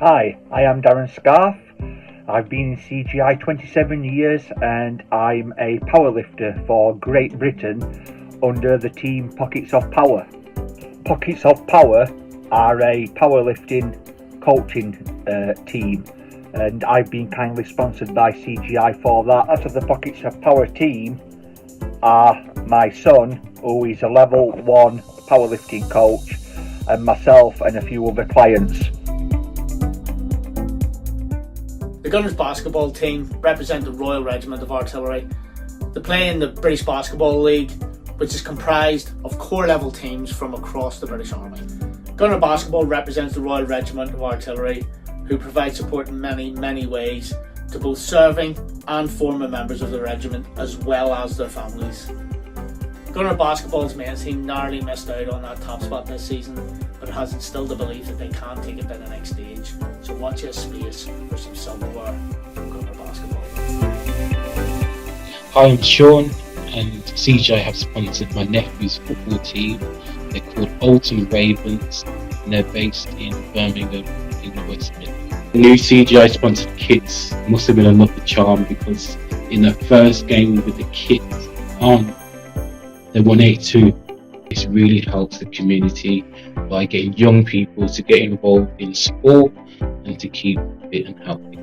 Hi, I am Darren Scarf. I've been in CGI 27 years and I'm a powerlifter for Great Britain under the team Pockets of Power. Pockets of Power are a powerlifting coaching team, and I've been kindly sponsored by CGI for that. Out of the Pockets of Power team are my son, who is a level 1 powerlifting coach, and myself and a few other clients. The Gunners basketball team represent the Royal Regiment of Artillery. They play in the British Basketball League, which is comprised of core level teams from across the British Army. Gunner basketball represents the Royal Regiment of Artillery, who provide support in many ways to both serving and former members of the regiment, as well as their families. Gunner basketball's main team narrowly missed out on that top spot this season, but it has instilled the belief that they can take it to the next stage. So watch this space for some silverware from Gunner basketball. Hi, I'm Sean, and CGI have sponsored my nephew's football team. They're called Bolton Ravens, and they're based in Birmingham in the West Midlands. The new CGI sponsored kids must have been another charm, because in the first game with the kids on, they won 8-2. This really helps the community by getting young people to get involved in sport and to keep fit and healthy.